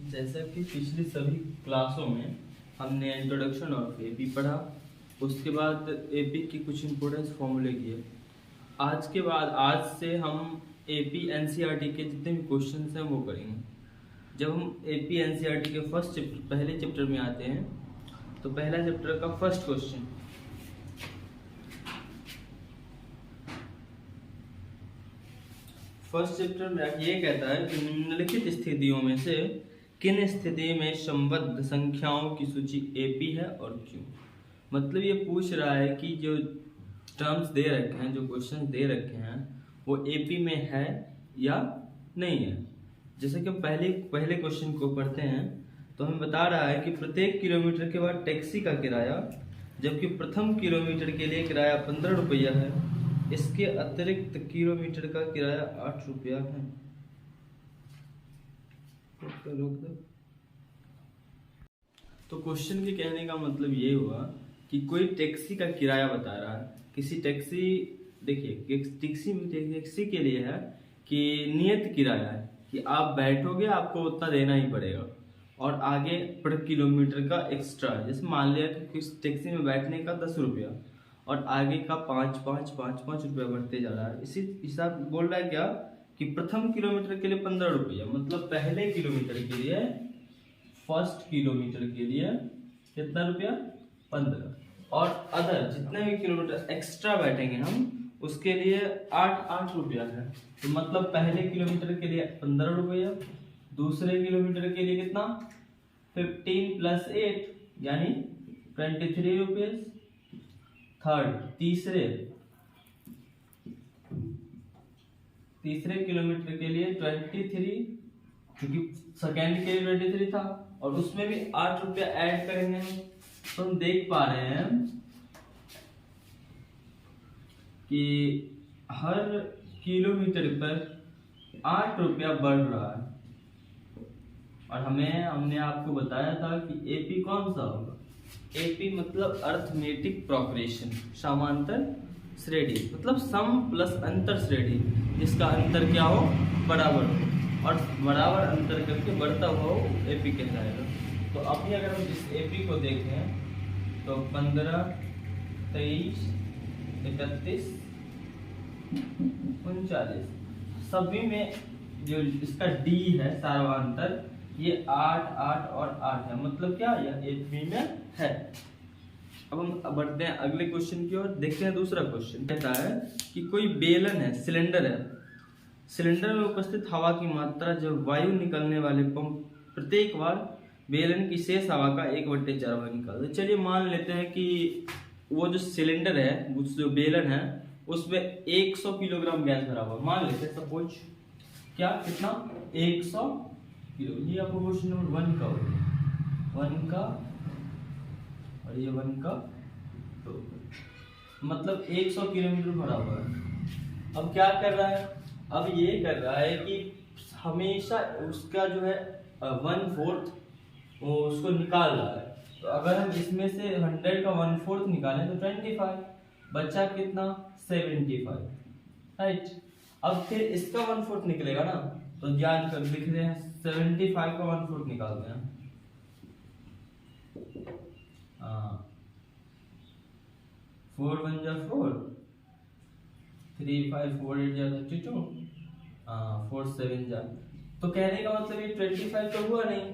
जैसा कि पिछली सभी क्लासों में हमने इंट्रोडक्शन ऑफ एपी पढ़ा, उसके बाद एपी की कुछ इंपॉर्टेंस फॉर्मूले किए। आज से हम एपी एनसीईआरटी के जितने भी क्वेश्चंस हैं वो करेंगे। जब हम एपी एनसीईआरटी के पहले चैप्टर में आते हैं तो पहला चैप्टर का फर्स्ट क्वेश्चन, ये कहता है कि निम्नलिखित स्थितियों में से किन स्थिति में संबद्ध संख्याओं की सूची एपी है और क्यों। मतलब ये पूछ रहा है कि जो टर्म्स दे रखे हैं, जो क्वेश्चन दे रखे हैं, वो एपी में है या नहीं है। जैसे कि पहले क्वेश्चन को पढ़ते हैं तो हमें बता रहा है कि प्रत्येक किलोमीटर के बाद टैक्सी का किराया, जबकि प्रथम किलोमीटर के लिए किराया 15 रुपया है, इसके अतिरिक्त किलोमीटर का किराया 8 रुपया है। तो क्वेश्चन के कहने का मतलब ये हुआ कि कोई टैक्सी का किराया बता रहा है। किसी टैक्सी, देखिए टैक्सी के लिए है कि नियत किराया है कि आप बैठोगे आपको उतना देना ही पड़ेगा, और आगे पर किलोमीटर का एक्स्ट्रा है। जैसे मान लिया कि किस टैक्सी में बैठने का 10 रुपया और आगे का 5 रुपया बढ़ते जा रहा है। इसी हिसाब बोल रहा है क्या कि प्रथम किलोमीटर के लिए 15 रुपया, मतलब पहले किलोमीटर के लिए, फर्स्ट किलोमीटर के लिए कितना रुपया, 15, और अदर जितने भी किलोमीटर एक्स्ट्रा बैठेंगे हम उसके लिए 8 रुपया है। तो मतलब पहले किलोमीटर के लिए 15 रुपया, दूसरे किलोमीटर के लिए कितना 15 + 8 यानी 23 रुपये, थर्ड तीसरे किलोमीटर के लिए 23, क्योंकि सेकेंड के लिए 23 था, और उसमें भी 8 रुपया ऐड करेंगे हम। तो हम देख पा रहे हैं कि हर किलोमीटर पर 8 रुपया बढ़ रहा है। और हमने आपको बताया था कि एपी कौन सा होगा। एपी मतलब अर्थमेटिक प्रोग्रेशन, समांतर श्रेणी, मतलब सम प्लस अंतर श्रेणी, जिसका अंतर क्या हो, बराबर हो, और बराबर अंतर करके बढ़ता हुआ हो, एपी कहलाएगा। तो अभी अगर हम इस एपी को देखें तो 15, 23, 31, 39 सभी में जो इसका डी है सार्वंतर, ये 8 और 8 है। मतलब क्या, यह एपी में है। अब हम बढ़ते हैं अगले क्वेश्चन की ओर। देखते हैं दूसरा क्वेश्चन कहता है कि कोई बेलन है, सिलेंडर है, सिलेंडर में उपस्थित हवा की मात्रा जब वायु निकलने वाले पंप प्रत्येक बार बेलन की शेष हवा का 1/4 भाग निकाल। तो चलिए मान लेते हैं कि वो जो सिलेंडर है, जो बेलन है, उसमें 100 किलोग्राम गैस भरा हुआ, मान लेते हैं सपोज, क्या कितना 100 किलो। ये आपको क्वेश्चन नंबर 1 का होगा, 1 का, और ये 1 का 2, मतलब 100 किलोमीटर भरा हुआ है। अब क्या कर रहा है, अब ये कर रहा है कि हमेशा उसका जो है 1/4 वो उसको निकाल रहा है। तो अगर हम इसमें से 100 का 1/4 निकालें तो 25, बचा कितना 75, राइट। अब फिर इसका 1/4 निकलेगा ना, तो याद कर लिख रहे हैं 75 का 1/4 निकालते हैं। हाँ, 4 1 जा 4, 3 5 4 8 जा 32, 4 7 जा। तो कहने का मतलब ये 25 तो हुआ नहीं।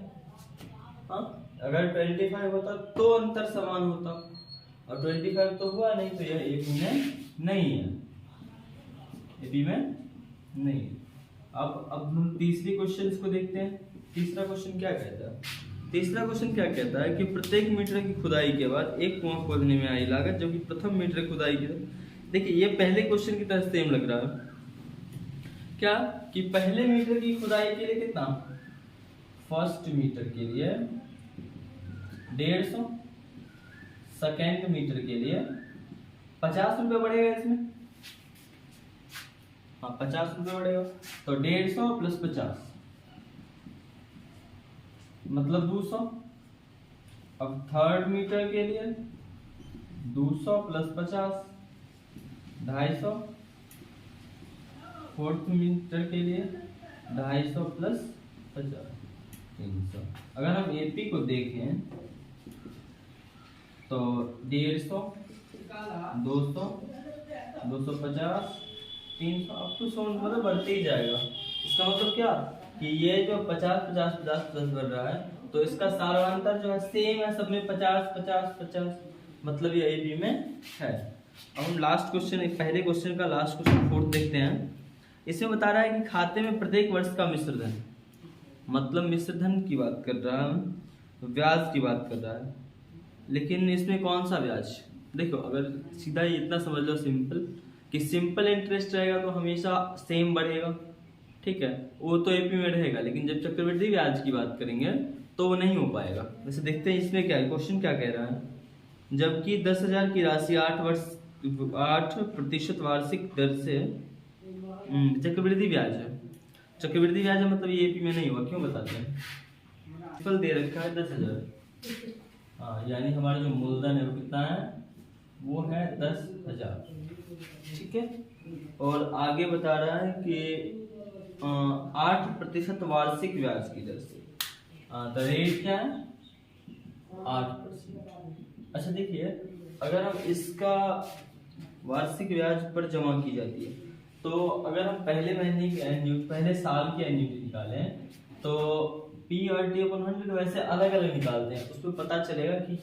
हाँ, अगर 25 होता तो अंतर समान होता, और 25 तो हुआ नहीं, तो यह एपी में नहीं है, एपी में नहीं। अब हम तीसरी क्वेश्चन को देखते हैं। तीसरा क्वेश्चन क्या कहता है, तीसरा क्वेश्चन क्या कहता है कि प्रत्येक मीटर की खुदाई के बाद एक कुआं खोदने में आई लागत, जबकि प्रथम मीटर खुदाई की, देखिए ये पहले क्वेश्चन की तरह सेम लग रहा है। क्या कि पहले मीटर की खुदाई के लिए कितना, फर्स्ट मीटर के लिए 150, सेकेंड मीटर के लिए 50 रुपये बढ़ेगा इसमें। हाँ, 50 रुपये बढ़ेगा, तो 150 + 50 मतलब 200। अब थर्ड मीटर के लिए 200 + 50 250, फोर्थ मीटर के लिए 250 + 50 300। अगर हम एपी को देखें तो 150, 200, 250, 300 अब तो 100 मतलब बढ़ते ही जाएगा। इसका मतलब क्या कि ये जो 50 50 50 50 बढ़ रहा है, तो इसका सारांतर जो है सेम है, सब में 50 50 50, मतलब ये एपी में है। अब हम लास्ट क्वेश्चन, पहले क्वेश्चन का लास्ट क्वेश्चन 4 देखते हैं। इसमें बता रहा है कि खाते में प्रत्येक वर्ष का मिश्रधन, मतलब मिश्रधन की बात कर रहा है, ब्याज की बात कर रहा है, लेकिन इसमें कौन सा ब्याज। देखो अगर सीधा ही इतना समझ लो सिंपल, कि सिंपल इंटरेस्ट रहेगा तो हमेशा सेम बढ़ेगा, ठीक है, वो तो एपी में रहेगा, लेकिन जब चक्रवृद्धि ब्याज की बात करेंगे तो वो नहीं हो पाएगा। वैसे देखते हैं इसमें क्या है, क्वेश्चन क्या कह रहा है। जबकि 10,000 की राशि 8% वार्षिक दर से चक्रवृद्धि ब्याज है, चक्रवृद्धि ब्याज है मतलब ये एपी में नहीं हुआ, क्यों बताते हैं। फल दे रखा है 10,000, हाँ, यानी हमारा जो मूलधन है वो कितना है, वो है 10,000, ठीक है। और आगे बता रहा है कि 8% वार्षिक ब्याज की दर से, द रेट क्या है 8%। अच्छा देखिए, अगर हम इसका वार्षिक ब्याज पर जमा की जाती है, तो अगर हम पहले महीने की पहले साल की एन्युटी निकालें तो पी और टी अपन 100 वैसे अलग अलग निकालते हैं, उसमें पता चलेगा कि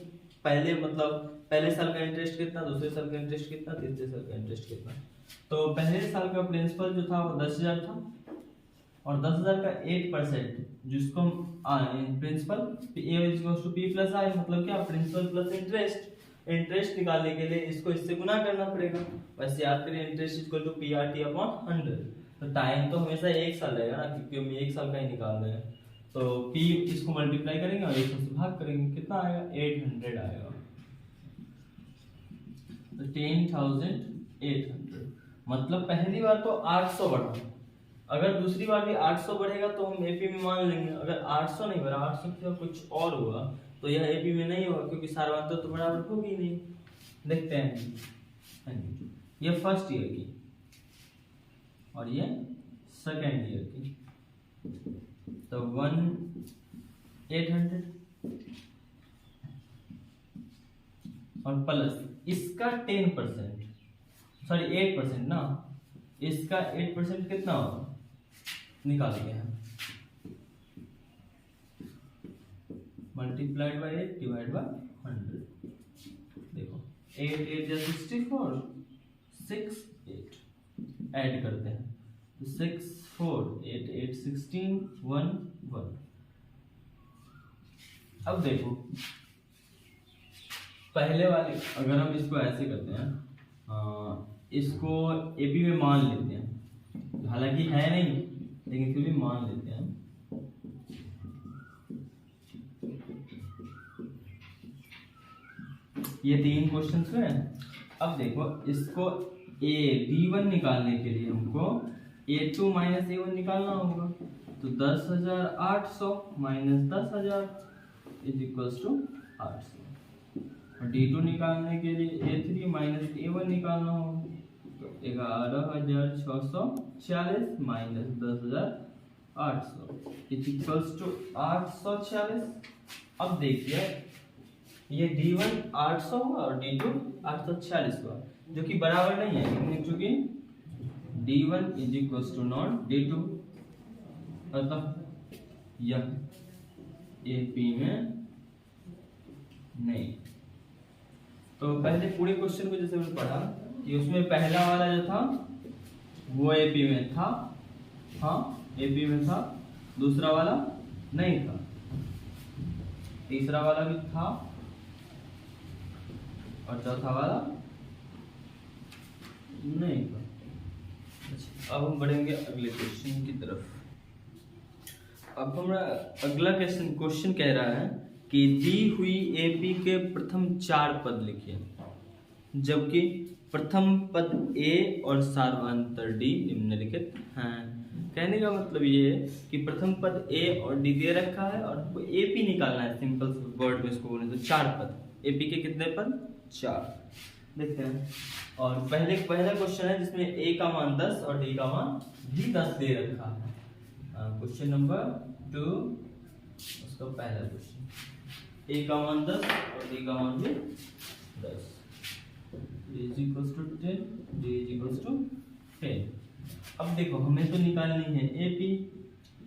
पहले मतलब पहले साल का इंटरेस्ट कितना, दूसरे साल का इंटरेस्ट कितना, तीसरे साल का इंटरेस्ट कितना। तो पहले साल का प्रिंसिपल जो था वो 10,000 था, और 10,000 का 8% जिसको हम प्रिंसिपल P प्लस आई, मतलब क्या प्रिंसिपल प्लस इंटरेस्ट। इंटरेस्ट निकालने के लिए इसको इससे गुना करना पड़ेगा। वैसे याद करिए interest equal to PRT upon 100। तो टाइम तो हमेशा एक साल रहेगा ना, क्योंकि हम एक साल का ही निकाल रहे हैं। तो P इसको मल्टीप्लाई करेंगे और 100 से भाग करेंगे, कितना आएगा 800 आएगा। तो 10,800 मतलब पहली बार तो 800 बढ़ा, अगर दूसरी बार भी 800 बढ़ेगा तो हम एपी में मान लेंगे। अगर 800 नहीं बढ़ा, 800 से कुछ और हुआ तो यह एपी में नहीं होगा, क्योंकि सारांतर तो बराबर होगी नहीं। देखते हैं, ये फर्स्ट ईयर की और ये सेकेंड ईयर की, तो 1,800 और प्लस इसका 10%, सॉरी 8% ना, इसका 8% कितना होगा निकालेंगे हम, मल्टीप्लाइड बाई 8 डिवाइड बाई 100। देखो 8 8 जा 64, 6 8 ऐड करते हैं तो 6 4 8 8 16 1 1। अब देखो पहले वाले, अगर हम इसको ऐसे करते हैं, इसको एपी में मान लेते हैं, हालांकि है नहीं लेकिन फिर भी मान लेते हैं। ये 3 क्वेश्चन हुए। अब देखो इसको D1 निकालने के लिए हमको A2 माइनस A1 निकालना होगा, तो 10,800 माइनस 10,000 इज इक्वल्स टू 800। और D2 निकालने के लिए A3 माइनस A1 निकालना होगा, तो 11,646 माइनस 10,800 इज इक्वल्स टू 846। अब देखिए ये D1 800 हुआ और D2 846 हुआ, जो कि बराबर नहीं है, लेकिन चूंकि D1 is equals to not D2, मतलब यह AP में नहीं। तो पहले पूरे क्वेश्चन को जैसे मैंने पढ़ा कि उसमें पहला वाला जो था वो AP में था, हाँ AP में था, दूसरा वाला नहीं था, तीसरा वाला भी था और चौथा वाला नहीं था। अच्छा, अब हम बढ़ेंगे अगले क्वेश्चन की तरफ। अब हमारा अगला क्वेश्चन कह रहा है कि दी हुई एपी के प्रथम 4 पद लिखिए, जबकि प्रथम पद ए और सार्वधातुक डी निम्नलिखित हैं। कहने का मतलब ये है कि प्रथम पद ए और डी दे रखा है और हमको एपी निकालना है, सिंपल वर्ड में इसको बोले तो 4 पद। एपी के कितने पद 4, देखते हैं। और पहला क्वेश्चन है जिसमें ए का मान 10 और डी का मान भी 10 दे रखा है। क्वेश्चन नंबर 2 उसका पहला क्वेश्चन, a का मान 10 और d का मान भी 10, a is equals to 10, d is equals to 10। अब देखो हमें तो निकालनी है AP,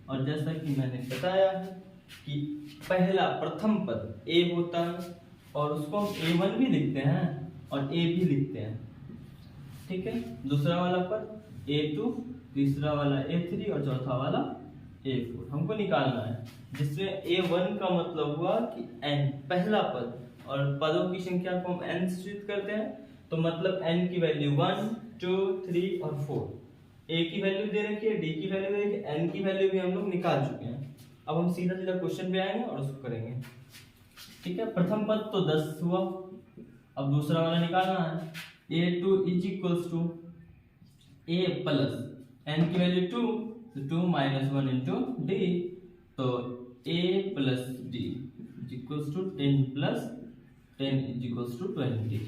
और जैसा कि मैंने बताया है कि पहला प्रथम पद a होता है और उसको हम A1 भी लिखते हैं और A भी लिखते हैं, ठीक है। दूसरा वाला पद A2, तीसरा वाला A3 और चौथा वाला A4 हमको निकालना है, जिसमें A1 का मतलब हुआ कि n पहला पद, और पदों की संख्या को हम n से सूचित करते हैं, तो मतलब n की वैल्यू 1, 2, 3 और 4, a की वैल्यू दे रखी है, d की वैल्यू दे रखी है, n की वैल्यू भी हम लोग निकाल चुके हैं। अब हम सीधा सीधा क्वेश्चन पे आएंगे और उसको करेंगे, ठीक है। प्रथम पद तो 10 हुआ, अब दूसरा वाला निकालना है। A2 is equals to a plus n की वैल्यू 2, तो 2 माइनस 1 इंटू d, तो a plus d is equals to 10 plus 10 is equals to 20।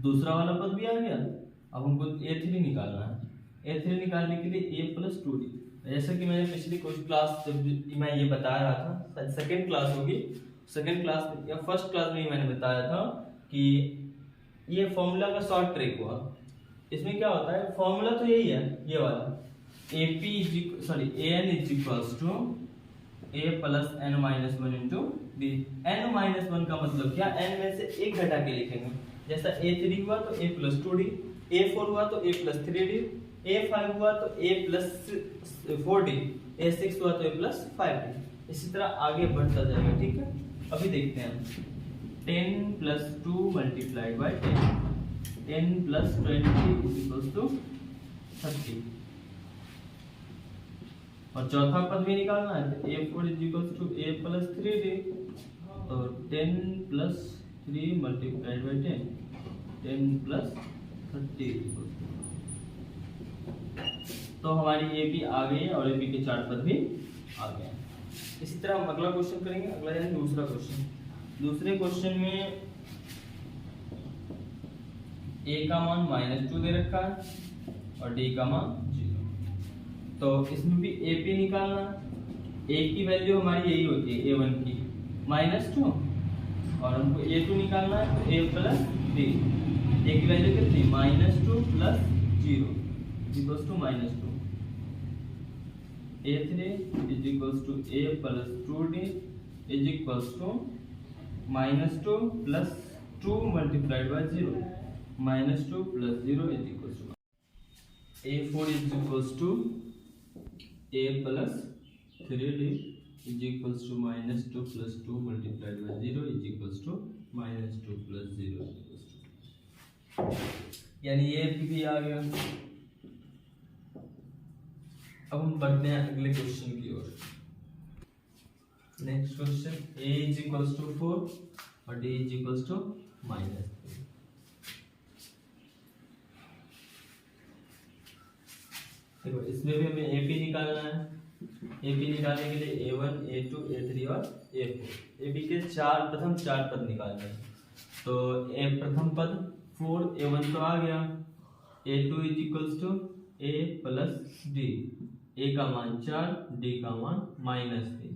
दूसरा वाला पद भी आ गया। अब हमको A3 निकालना है। A3 निकालने के लिए a प्लस 2d, जैसा कि मैंने पिछली कुछ क्लास जब मैं ये बता रहा था, सेकंड क्लास होगी, सेकंड क्लास में या फर्स्ट क्लास में ही मैंने बताया था कि ये फॉर्मूला का शॉर्ट ट्रिक हुआ। इसमें क्या होता है, फॉर्मूला तो यही है, ये वाला an is equals to a plus n minus 1 into d। n minus 1 का मतलब क्या, n में से एक घटा के लिखेंगे। जैसा A3 हुआ तो a प्लस 2d, A4 हुआ तो a प्लस 3d, A5 हुआ तो a प्लस 4d, A6 हुआ तो a प्लस 5d। इसी तरह आगे बढ़ता जाएगा, ठीक है। अभी देखते हैं 10 plus 2 multiplied by 10 plus 20 is equals to 30, और चौथा पद भी निकालना है, तो A4 is equals to a plus 3d, तो 10 प्लस 3 मल्टीप्लाइड बाई 10, 10 प्लस 30। तो हमारी ये भी आ गई है और ये भी के चार पद भी आ गए हैं। इसी तरह हम अगला क्वेश्चन करेंगे। अगला यानी दूसरा क्वेश्चन। दूसरे क्वेश्चन में a का मान -2 दे रखा है और d का मान 0। तो इसमें भी AP निकालना है। a की वैल्यू हमारी यही होती है A1 की -2, और हमको A2 निकालना है, तो a प्लस b, a की वैल्यू कितनी -2 plus 0 equals to -2। A3 is equals to a plus 2d is equals to -2 plus 2 multiplied by 0, -2 plus 0 is equals to A4 is equals to a plus 3d is equals to -2 plus 2 multiplied by 0 is equals to -2 plus 0 equals to, यानी ये भी आ गया। अब हम बढ़ते हैं अगले question की ओर। Next question, a is equals to 4 और d इज इक्वल्स टू -3। देखो इसमें भी हमें AP निकालना है। AP निकालने के लिए A1, A2, A3 और A4, AP के प्रथम चार पद निकालने हैं। तो प्रथम पद 4, A1 तो आ गया, A2 is equals to a plus d, a का मान 4, d का मान -3।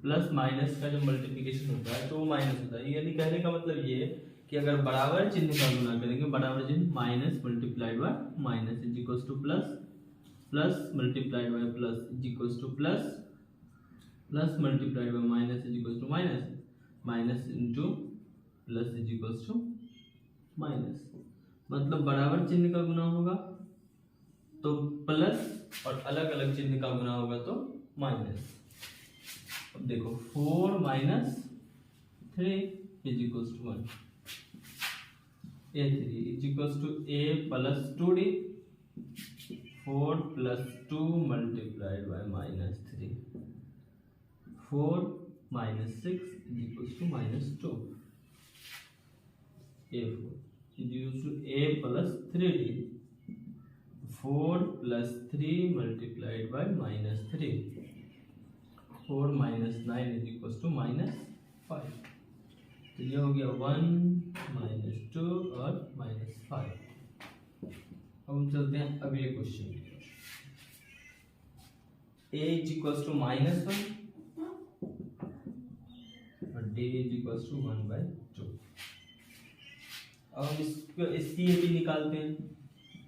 प्लस माइनस का जो मल्टीप्लिकेशन होता है तो वो माइनस होता है, यानी कहने का मतलब ये है कि अगर बराबर चिन्ह का गुणा करेंगे, बराबर चिन्ह minus multiplied by minus is equals to plus, plus multiplied by plus is equals to plus, plus multiplied by minus is equals to minus, minus into plus is equals to minus. मतलब बराबर चिन्ह का गुणा होगा तो plus और अलग अलग चिन्ह का गुणा होगा तो माइनस। अब देखो 4 minus 3 is equals to 1, A3 is equals to a plus 2d, 4 plus 2 multiplied by -3, 4 minus 6 is equals to -2, A4 is equals to a plus 3d, 4 plus 3 multiplied by -3, 4 minus 9 is equals to -5। तो ये हो गया 1 -2 और -5। अब हम चलते हैं अगले क्वेश्चन की ओर। a is equals to -1 a is equal to 1/2। अब हम इसकी एपी निकालते हैं।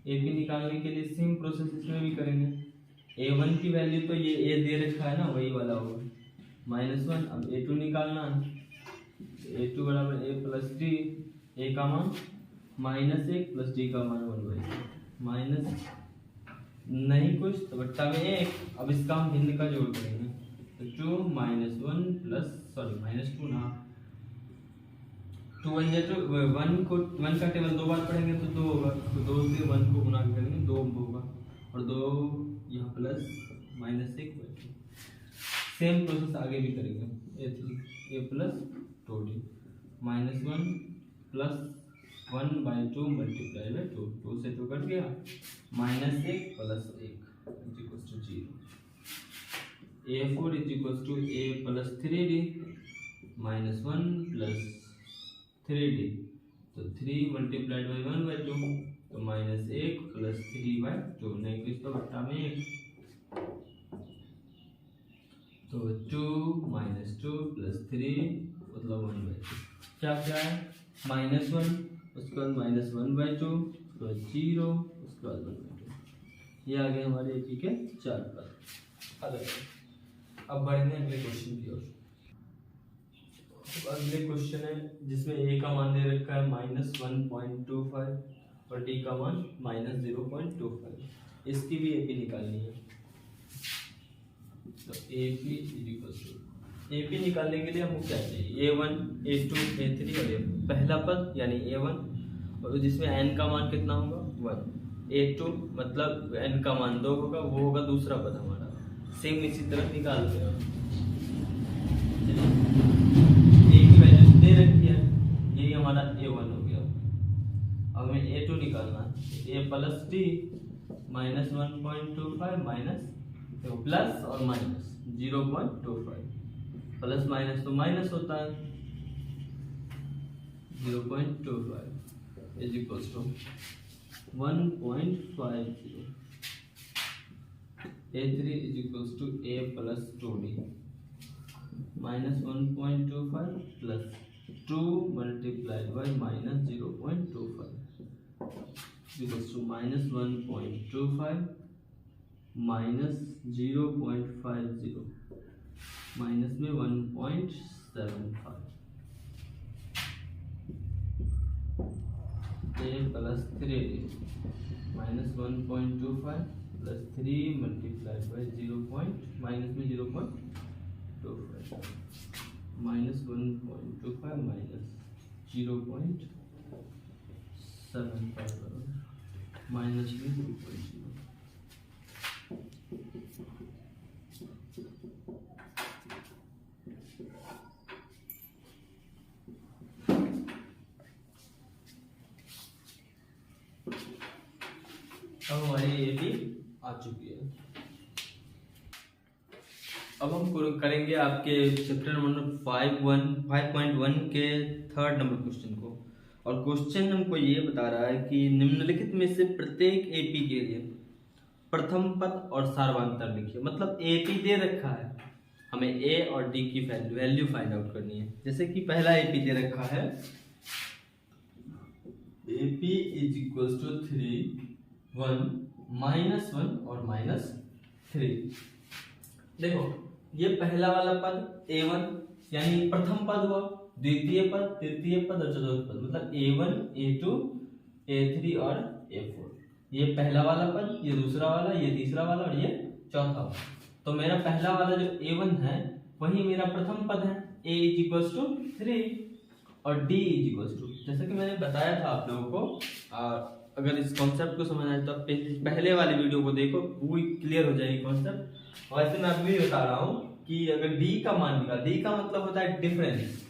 एपी निकालने के लिए सेम प्रोसेस इसमें भी करेंगे। a1 की वैल्यू तो ये a दे रखा है ना, वही वाला होगा -1। अब a2 निकालना है, a2 बराबर a प्लस डी, a का मान -1 प्लस डी का मान 1/2 माइनस नहीं कुछ तो बट्टा में 1। अब इसका हम भिन्न का जोड़ करेंगे तो 2 -1 प्लस -2 ना 2 1 को 1 का टेबल 2 बार पढ़ेंगे तो 2 होगा, तो 2 से 1 को गुणा करेंगे 2 होगा और 2 यहाँ प्लस -1। सेम प्रोसेस आगे भी करेंगे। a3 a plus 2d -1 plus 1/2 multiply by 2, 2 से 2 कट गया, -1 plus 1 is equal to 0। a4 is equal to a plus 3d -1 plus 3d, तो 3 मल्टीप्लाइड बाय 1/2 तो -1 प्लस 3/2 नहीं कुछ तो बट्टा में 1, तो 2 -2 प्लस 3 मतलब 1/2 क्या क्या है -1, उसके बाद -1/2, उसके बाद 0, उसके बाद 1/2। ये आ गए हमारे एपी के 4 पद। अब बढ़ेंगे अगले क्वेश्चन की ओर। अगले क्वेश्चन है जिसमें a का मान दे रखा है -1.25 और d का मान -0.25। इसकी भी एपी निकालनी है। तो एपी एपी निकालने के लिए हमको क्या चाहिए, a1 a2 a3 और a4। पहला पद यानी a1 और जिसमें n का मान कितना होगा 1, a2 मतलब n का मान 2 होगा, वो होगा दूसरा पद हमारा। सेम इसी तरह निकालते हैं। a की वैल्यू दे रखी है, यही हमारा a1 हो गया। अब हमें a2 निकालना है, a plus d -1.25 minus plus और माइनस 0.25, प्लस माइनस तो माइनस होता है 0.25 is equal to 1.50। a3 is equal to a plus 2d -1.25 plus 2 multiplied by -0.25 equal to -1.25 -0.50 minus में 1.75 a plus 3d -1.25 plus 3 multiplied by 0. Minus में 0.25 -1.25 minus 0.75 minus में 2.0। अब हमारी ये भी आ चुकी है। अब हम करेंगे आपके चैप्टर नंबर 5.1 के 3rd नंबर क्वेश्चन को। और क्वेश्चन हमको ये बता रहा है कि निम्नलिखित में से प्रत्येक एपी के लिए प्रथम पद और सार्वधातुक लिखिए। मतलब एपी दे रखा है, हमें ए और डी की वैल्यू फाइंड आउट करनी है। जैसे कि पहला एपी दे रखा है एपी इज इक्वल टू 3 1 -1 और -3। देखो ये पहला वाला पद a1 यानी प्रथम पद हुआ, द्वितीय पद, तृतीय पद और चतुर्थ पद, मतलब a1 a2 a3 और a4। ये पहला वाला पद, ये दूसरा वाला, ये तीसरा वाला और ये चौथा वाला। तो मेरा पहला वाला जो a1 है वही मेरा प्रथम पद है, a इज इक्वल टू 3 और d इज इक्वल टू, जैसे कि मैंने बताया था आप लोगों को। अगर इस कॉन्सेप्ट को समझना है तो पहले वाले वीडियो को देखो, पूरी क्लियर हो जाएगी कॉन्सेप्ट। वैसे मैं अभी बता रहा हूँ कि अगर d का मान निकाल, d का मतलब होता है डिफरेंस।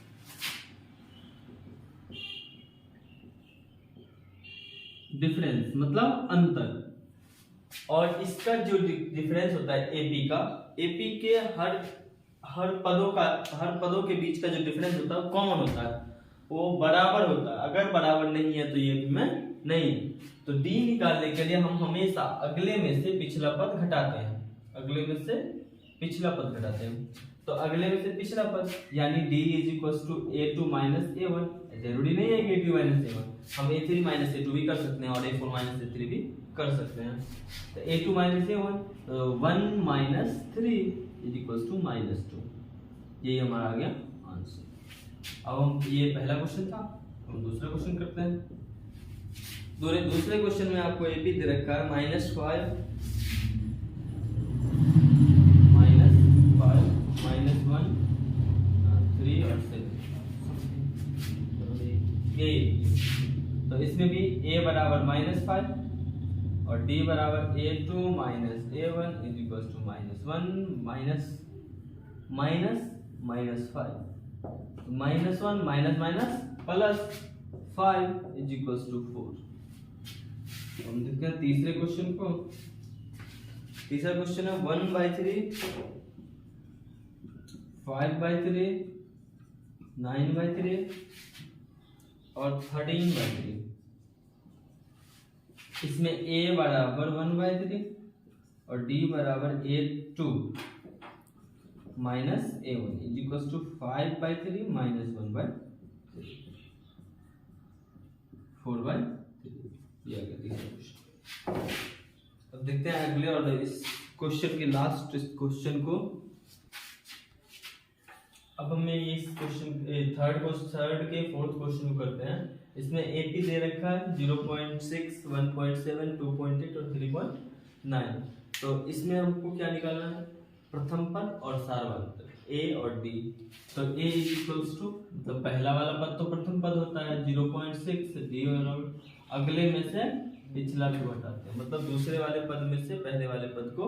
डिफरेंस मतलब अंतर, और इसका जो डिफरेंस होता है एपी का, एपी के हर पदों के बीच का जो डिफरेंस होता है कॉमन होता है, वो बराबर होता है। अगर बराबर नहीं है तो ये में नहीं। तो d निकालने के लिए हम हमेशा अगले में से पिछला पद घटाते हैं, अगले में से पिछला पद घटाते हैं। तो अगले में से पिछला पद यानी d is equal to a2 minus a1। जरूरी नहीं है कि a2 माइनस a1, हम a3 माइनस a2 भी कर सकते हैं और a4 माइनस a3 भी कर सकते हैं। तो a2 माइनस a1, तो 1 minus 3 is equal to minus 2, यही हमारा आ गया आंसर। अब हम, ये पहला क्वेश्चन था, हम दूसरा क्वेश्चन करते हैं। दूसरे क्वेश्चन में आपको एपी दे रखा है -5, -5, -1, 3 और 7। तो इसमें भी a बराबर -5 और d बराबर a2 minus a1 is equal to -1 minus -5, -1 minus plus 5 is equal to 4। हम देखते हैं तीसरे क्वेश्चन को। तीसरा क्वेश्चन है 1/3, 5/3, 9/3 और 13/3। इसमें a बराबर 1/3 और d बराबर a2 minus a1 is equal to 5/3 minus 1/3, 4/3। अब देखते हैं अगले और इस क्वेश्चन के लास्ट क्वेश्चन को। अब हमें इस क्वेश्चन थर्ड के फोर्थ क्वेश्चन को करते हैं। इसमें एपी दे रखा है 0.6, 1.7, 2.8 और 3.9। तो इसमें हमको क्या निकालना है? प्रथम पद और सार्वधातुक a और d। तो a इज इक्वल्स टू, मतलब पहला वाला पद तो प्रथम पद होता है 0.6, d और अगले में से पिछला को घटाते हैं, मतलब दूसरे वाले पद में से पहले वाले पद को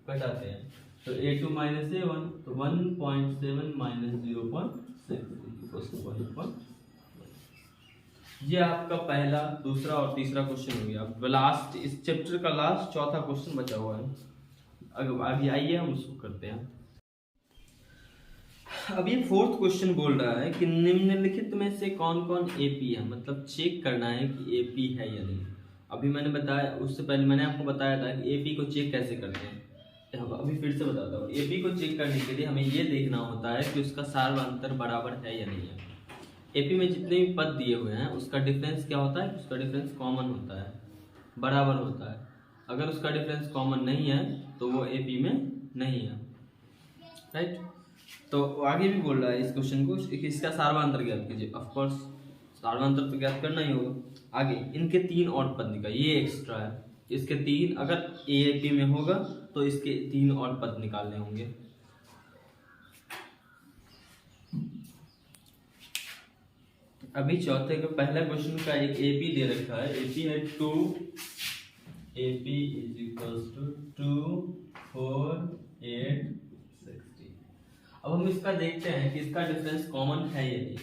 घटाते हैं। तो a2 माइनस a1, तो 1.7 माइनस 0.6 इक्वल्स टू 1. ये आपका पहला, दूसरा और तीसरा क्वेश्चन हो गया। अब लास्ट, इस चैप्टर का लास्ट चौथा क्वेश्चन बचा हुआ है। अगर आगे आइए हम उसको करते हैं। अब ये फोर्थ क्वेश्चन बोल रहा है कि निम्नलिखित में से कौन कौन एपी है, मतलब चेक करना है कि एपी है या नहीं। अभी मैंने बताया, उससे पहले मैंने आपको बताया था कि एपी को चेक कैसे करते हैं। अभी फिर से बताता हूँ। एपी को चेक करने के लिए हमें ये देखना होता है कि उसका सार्वधातुक बराबर है या नहीं है। एपी में जितने भी पद दिए हुए हैं उसका डिफरेंस क्या होता है? उसका डिफरेंस कॉमन होता है, बराबर होता है। अगर उसका डिफरेंस कॉमन नहीं है तो वो एपी में नहीं है, राइट। तो आगे भी बोल रहा है इस क्वेश्चन को, इसका सार्वधातुक ज्ञात कीजिए। ऑफ कोर्स सार्वधातुक तो ज्ञात करना ही होगा। आगे इनके 3 और पद निकालिए, ये एक्स्ट्रा है। इसके 3, अगर एपी में होगा तो इसके 3 और पद निकालने होंगे। अभी चौथे का पहला क्वेश्चन का एक एपी दे रखा है। एपी है 2, एपी इज इक्वल्स टू 2, 4, 8, 60। अब हम इसका देखते हैं कि इसका डिफरेंस कॉमन है या नहीं,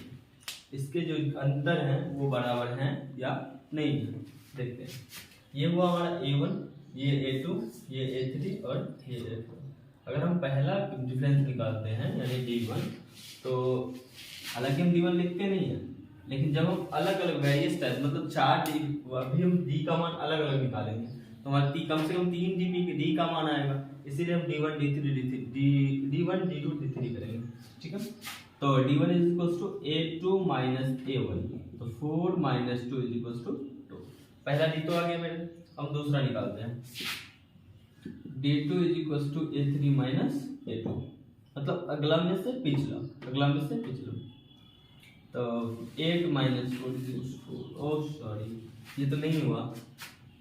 इसके जो अंतर हैं वो बराबर हैं या नहीं है। देखते हैं। ये हुआ हमारा a1, ये a2, ये a3 और ये a4। अगर हम पहला डिफरेंस निकालते हैं यानी d1, तो हालांकि हम d1 लिखते नहीं है, लेकिन जब हम अलग अलग वेरियस टाइप, मतलब 4 डी, अभी हम d का मान अलग अलग निकालेंगे तो हमारा कम से कम 3 d का मान आएगा। इसीलिए हम d1, d1, d2, d3 करेंगे, ठीक है। तो d1 is equals to a2 minus a1, तो 4 माइनस 2 इज इक्वल्स टू 2। पहला d तो आ गया मेरे। हम दूसरा निकालते हैं। d2 is equals to a3 minus a2, मतलब अगला में से पिछला, अगला में से पिछला। तो 8 minus 4 is equals to 4। Oh sorry, ये तो नहीं हुआ।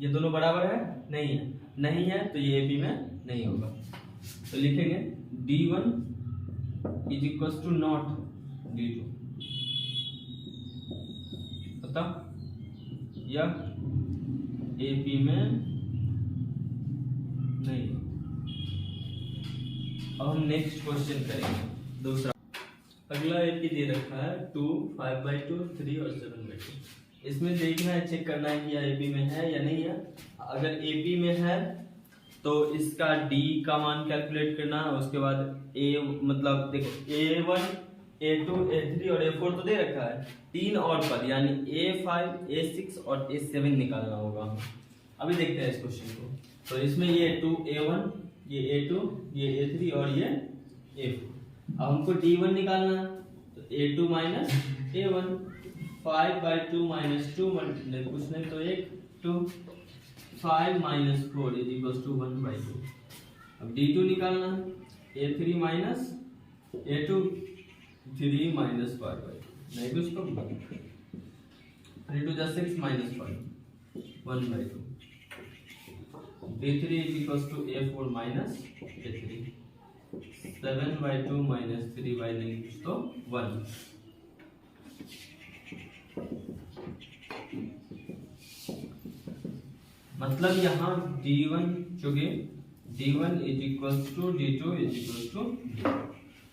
ये दोनों बराबर है? नहीं है। नहीं है तो ये एपी में नहीं होगा। तो लिखेंगे d1 is equals to not d2, पता, या एपी में नहीं। अब हम नेक्स्ट क्वेश्चन करेंगे, दूसरा। अगला एपी दे रखा है 2, 5/2, 3 और 7/2। इसमें देखना है, चेक करना है कि एपी में है या नहीं है। अगर एपी में है तो इसका d का मान कैलकुलेट करना है। उसके बाद a, मतलब देखो a1, a2, a3 और a4 तो दे रखा है। 3 और पद यानी a5, a6 और a7 निकालना होगा। अभी देखते हैं इस क्वेश्चन को। तो इसमें ये 2 a1, ये a2, ये a3 और ये a4। अब हमको D1 निकालना है, तो A2 minus A1, 5/2 minus 2 multiply कुछ नहीं तो 1 2, 5 माइनस 4 इज इक्वल टू 1/2। अब D2 निकालना है, A3 माइनस A2, 3 माइनस 5/2 नहीं कुछ तो 3 to the 6 minus 5 1/2। D3 is equals to A4 minus A3, 7/2 minus 3/9 तो 1। मतलब यहाँ D1 चुके D1 is equals to D2 is equals to D।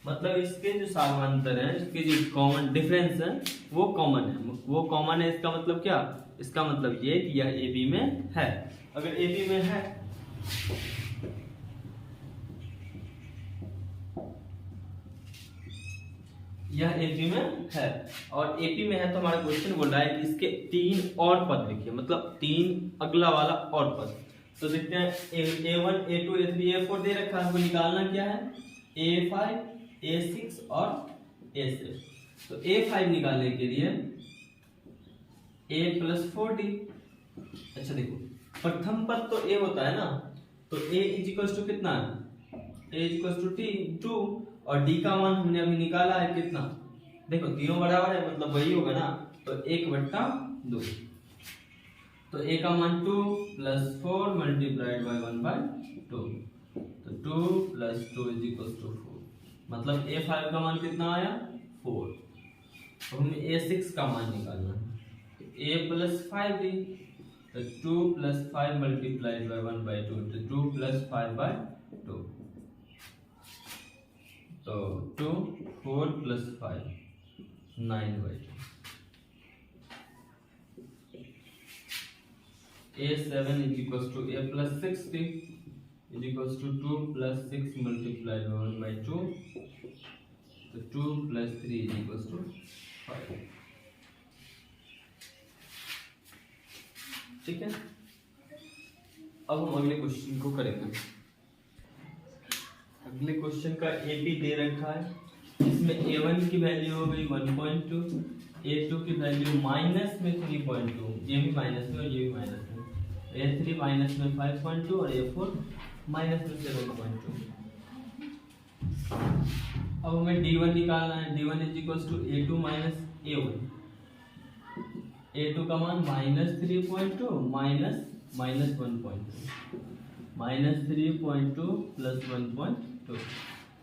मतलब इसके जो समानांतर है, इसके जो कॉमन डिफरेंस है वो कॉमन है, वो कॉमन है। इसका मतलब क्या, इसका मतलब ये कि यह AB में है। अगर AB में है यह AP में है और AP में है तो हमारा क्वेश्चन बोल रहा है कि इसके 3 और पद लिखिए, मतलब 3 अगला वाला और पद। तो देखते हैं A1 A2 A3 A4 दे रखा है, हमको निकालना क्या है A5 A6 और A7। तो A5 निकालने के लिए A + 4D। अच्छा देखो प्रथम पद तो A होता है ना, तो A = कितना है, A = 2 और D का मान हमने अभी निकाला है कितना, देखो तीनों बराबर है मतलब वही होगा ना, तो 1/2। तो A का मान 2 + 4 मल्टीप्लाइड बाय 1/2, तो 2 + 2 = 4। मतलब A5 का मान कितना आया 4। अब हमें A6 का मान निकालना है, A + 5D, तो 2 + 5 मल्टीप्लाइड बाय 1/2, तो 2 + 5/2, तो 2 4 + 5 9/2। A7 = A + 6D = 2 + 6 multiplied bye 1/2, तो 2 + 3 = 5। ठीक है, अब हम अगले क्वेश्चन को करेंगे। अगले क्वेश्चन का AP दे रखा है, इसमें A1 की वैल्यू हो गई 1.2, A2 की वैल्यू माइनस में 3.2, ये भी माइनस में और ये भी माइनस में, A3 माइनस में 5.2 और A4 माइनस में 7.2। अब हमें D1 निकालना है, D1 = A2 minus A1। A2 का मान -3.2 माइनस -1.2, -3.2 + 1.2,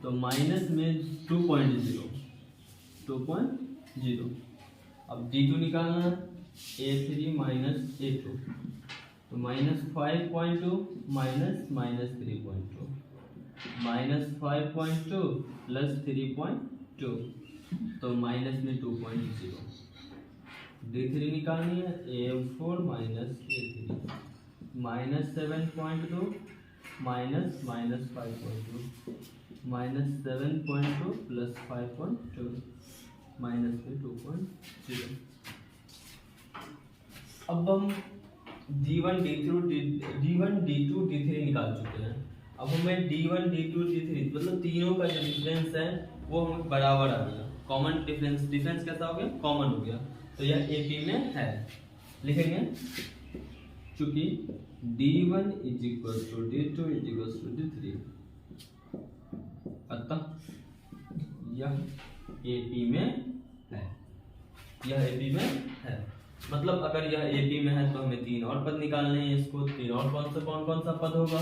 तो माइनस में 2.0। अब D2 निकालना है, A3 माइनस A2, तो -5.2 माइनस -3.2, -5.2 + 3.2, तो माइनस में 2.0। D3 निकालनी है, A4 minus A3, -7.2 minus -5.2, -7.2 + 5.2, minus में 2.0। अब हम D1 D2 D3 निकाल चुके हैं। अब हमें D1 D2 D3 मतलब तीनों का जो डिफरेंस है वो हमें बराबर आ गया, कॉमन डिफरेंस कैसा हो गया, कॉमन हो गया, तो यह AP में है। लिखेंगे चूंकि D1 = D2 = D3, अतः यह AP में है, यह AP में है। मतलब अगर यह AP में है तो हमें 3 और पद निकालने हैं इसको। 3 और कौन सा पद होगा,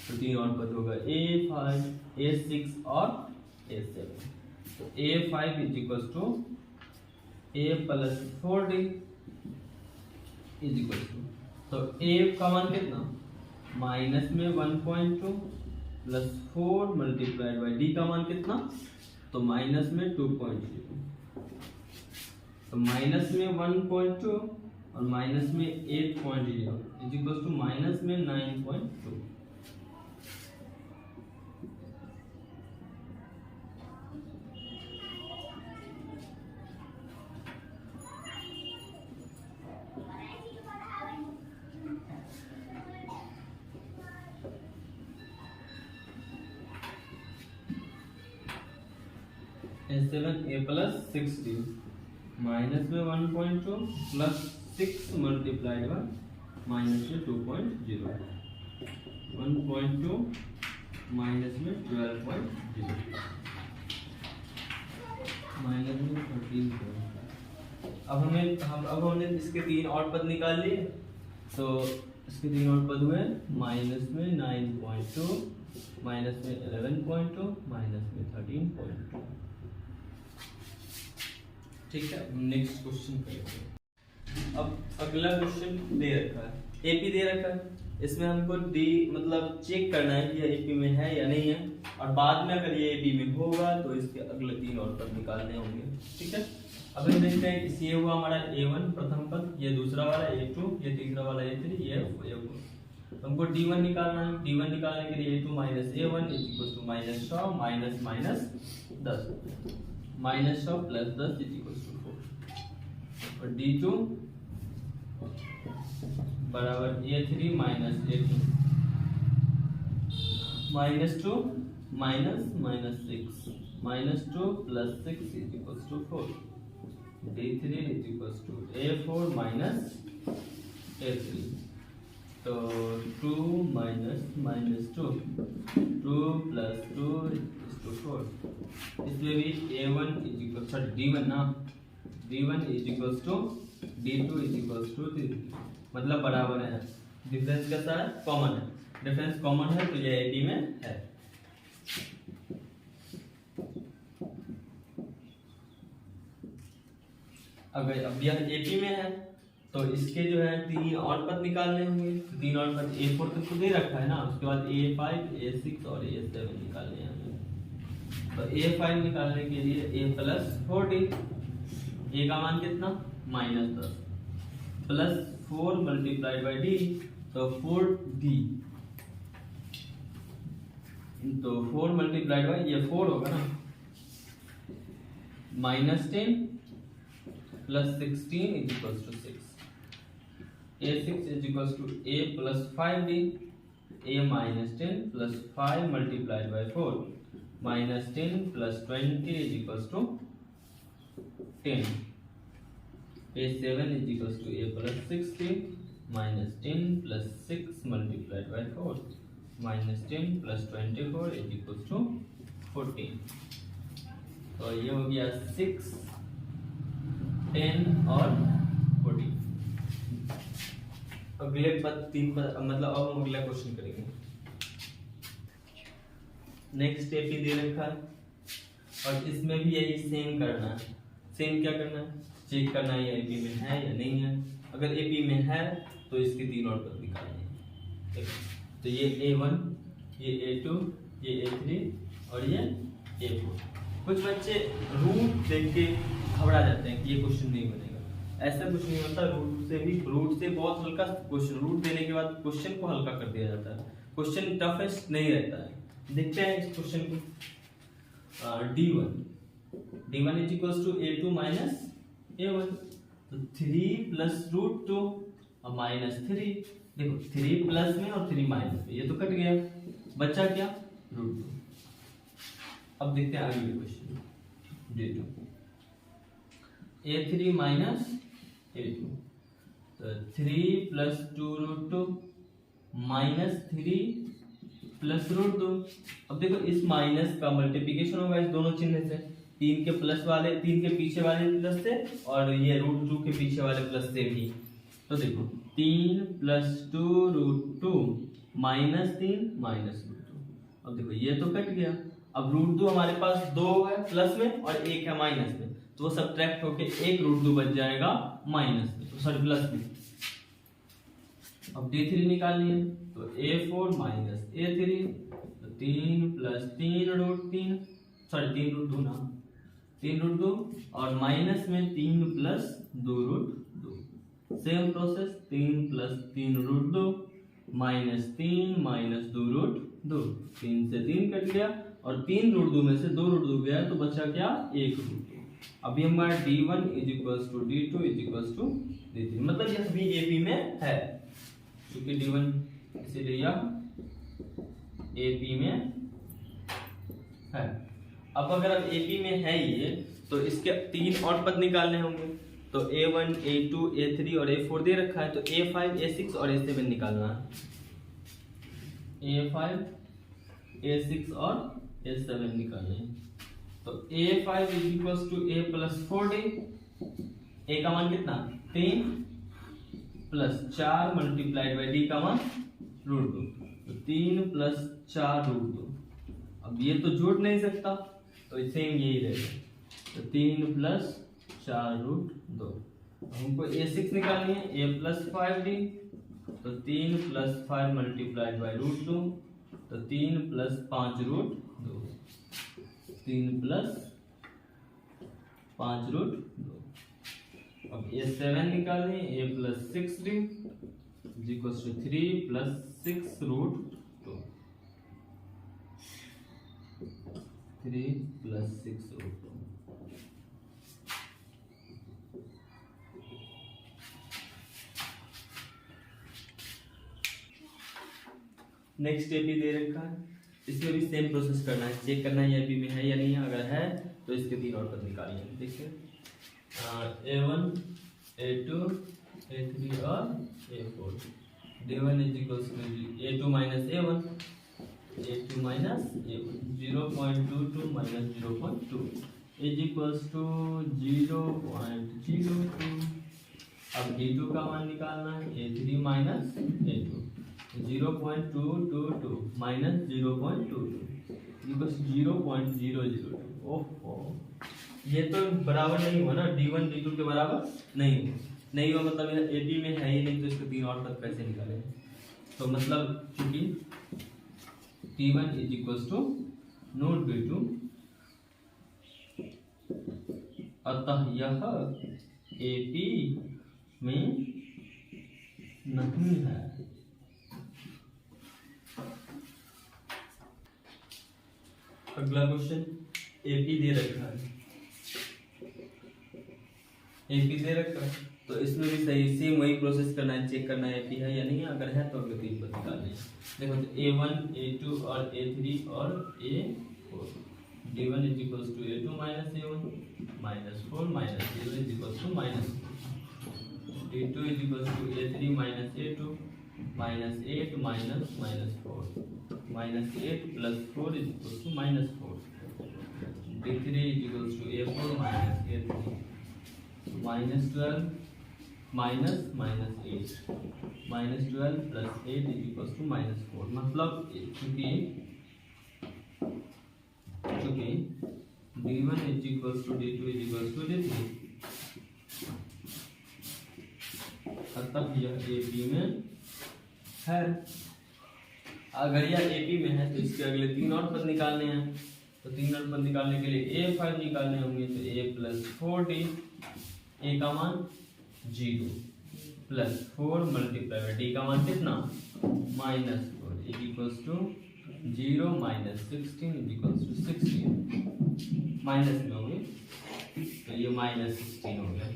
तो 3 और पद होगा A5 A6 और A7। तो A5 = A + 4D तो A का मान कितना, माइनस में 1.2 + 4 मल्टीप्लाइड बाय D का मान कितना, तो माइनस में 2.0, तो माइनस में 1.2 और माइनस में 8.0 = माइनस में 9.2। A7 A प्लस 16 माइनस में 1.2 प्लस 6 मल्टीप्लाइड बाय माइनस में 2.0 1.2 माइनस में 12.0 माइनस में 13. अब हमने इसके तीन और पद निकाल लिए. तो इसके तीन और पद हुए माइनस में 9.2 माइनस में 11.2 माइनस में 13.2. ठीक है. नेक्स्ट क्वेश्चन करेंगे. अब अगला क्वेश्चन दे रखा है एपी दे रखा है. इसमें हमको डी मतलब चेक करना है कि एपी में है या नहीं है, और बाद में अगर ये एपी में होगा तो इसके अगले तीन और पद निकालने होंगे. ठीक है. अब हम देखते हैं कि ये हुआ हमारा A1 प्रथम पद, ये दूसरा वाला A2, ये तीसरा वाला A3, ये A4. हमको D1 निकालना है. D1 निकालने के लिए A2 minus A1 equal to minus 100 minus minus 10 minus 100 plus 10 equal to 4. और D2 बराबर A3 minus A2 minus 2 minus minus 6 minus 2 plus 6 equal to 4. D3 is equals to A4 minus A3. तो 2 minus minus 2 2 plus 2 is to 4. इसमें भी A1 is equal sorry D1 ना D1 is equals to D2 is equals to 3. मतलब बराबर है. Difference कैसा है? Common है. डिफरेंस कॉमन है तो ये AB में है. अगर अब यह एपी में है तो इसके जो है तीन और पद निकालने होंगे. तीन और पद A4 तक तो दे रखा है ना. उसके बाद A5 A6 और A7 निकालने हैं. तो A5 निकालने के लिए A प्लस 4D. A का मान कितना? Minus 10 plus 4 multiplied by D तो 4D. तो 4 मल्टीप्लाइड बाई ये 4 होगा ना minus 10 plus 16 is equals to 6. A6 is equals to A plus 5D. A minus 10 plus 5 multiplied by 4 minus 10 plus 20 is equals to 10. A7 is equals to A plus 60 minus 10 plus 6 multiplied by 4 minus 10 plus 24 is equals to 14. तो ये हो गया 6 10 और 14. अगले पद तीन पद मतलब अब हम अगला क्वेश्चन करेंगे. नेक्स्ट एपी दे रखा है और इसमें भी यही सेम करना है. सेम क्या करना है? चेक करना है ये एपी में है या नहीं है. अगर एपी में है तो इसके तीन और पद निकालने हैं. तो ये A1 ये A2 ये A3 और ये A4. कुछ बच्चे रूट देख के घबरा जाते हैं कि ये क्वेश्चन नहीं बनेगा. ऐसा कुछ नहीं होता. रूट से बहुत हल्का क्वेश्चन. रूट देने के बाद क्वेश्चन को हल्का कर दिया जाता है. क्वेश्चन टफेस्ट नहीं रहता है. देखते हैं इस क्वेश्चन को. D1 is equals to A2 minus A1. तो 3 प्लस रूट 2 और माइनस 3. देखो 3 प्लस में और 3 माइनस में ये तो कट गया. बचा क्या? रूट 2. अब देखते हैं अगले question. D2 A3 minus A2 तो 3 plus 2 root 2 minus 3 plus root 2. अब देखो इस माइनस का मल्टीप्लिकेशन होगा इस दोनों चिन्ह से. 3 के प्लस वाले 3 के पीछे वाले प्लस से और ये रूट 2 के पीछे वाले प्लस से भी. तो देखो 3 plus 2 root 2 minus 3 minus root 2. अब देखो ये तो कट गया. अब रूट 2 हमारे पास 2 है प्लस में और 1 है माइनस में. तो वो सब्ट्रैक्ट होके एक रूट 2 बच जाएगा माइनस में. तो सॉरी प्लस में. अब D3 निकालनी है. तो A4 माइनस A3 तो 3 प्लस 3 रूट 3 सॉरी 3 रूट 2 ना 3 रूट 2 और माइनस में 3 plus 2 root 2. Same process 3 plus 3 root 2 minus 3 minus 2 root 2. 3 से 3 कट गया और 3 रूट 2 में से 2 रूट 2 गया तो बचा क्या? 1 रूट 2. अभी हमारा D1 is equals to D2 is equals to D3. मतलब यह भी AP में है क्योंकि D1 इसीलिए यह AP में है. अब अगर अब AP में है ये, तो इसके 3 और पद निकालने होंगे। तो A1, A2, A3 और A4 दे रखा है, तो A5, A6 और A7 निकालना है। A5, A6 और A7 निकालने हैं। तो A5 is equal to A plus 4D। A का मान कितना? 3 प्लस 4 मल्टीप्लाइड बाई D का मान √2। तो 3 प्लस 4 √2। अब ये तो जोड़ नहीं सकता, तो इसे यही रहेगा। तो 3 प्लस 4 √2। हमको A6 निकालनी है, A प्लस 5D। तो 3 प्लस 5 मल्टीप्लाइड बाई √2। तो 3 प्लस 5 √2। 3 प्लस 5 √2। अब A7 निकालनी है, A plus 6D is equal to 3 plus 6 √2। 3 plus 6 √2। Next AP दे रखा है, इसमें भी सेम प्रोसेस करना है, चेक करना है एपी में है या नहीं है। अगर है तो इसके 3 और पद निकालिए। देखिए A1, A2, A3 और A4। D1 is equal to A2 minus A1, A2 minus A1। 0.22 minus 0.2 is equal to 0.02। अब D2 का मान निकालना है, A3 minus A2। 0.222 minus 0.22 equal 0.002। ओहो, ये तो बराबर नहीं हुआ ना, D1 D2 के बराबर नहीं हुआ मतलब मेरा AB में है ही नहीं, तो इसको 3 और पद कैसे निकालें? तो मतलब चूंकि T1 is equal to note B2, अतः यह AP में नहीं है। अगला क्वेश्चन, AP दे रखा है, AP दे रखा है, तो इसमें भी सही सेम वही प्रोसेस करना है, चेक करना है AP है या नहीं है। अगर है तो अगले 3 पद निकालने हैं। देखो तो A1, A2 और A3 और A4। D1 is equal to A2 minus A1 minus 4 minus A1 is equal to minus 4। D2 is equal to A3 minus A2 minus 8 minus 4 minus 8 plus 4 is equal to minus 4। D3 is equal to A4 minus A3 minus 12 minus 8 minus 12 plus 8 is equal to minus 4। मतलब चूंकि D1 is equal to D2 is equal to D3, अतः यह AP में है। अगर यह AP में है तो इसके अगले 3 और पद निकालने हैं। तो 3 और पद निकालने के लिए A5 निकालने होंगे। तो A प्लस 4D, A का मान 0 प्लस 4 मल्टीप्लाई D का मान कितना? Minus 4 is equal to 0 minus 16 is equal to 16। Minus में होंगे तो ये माइनस 16 हो गया।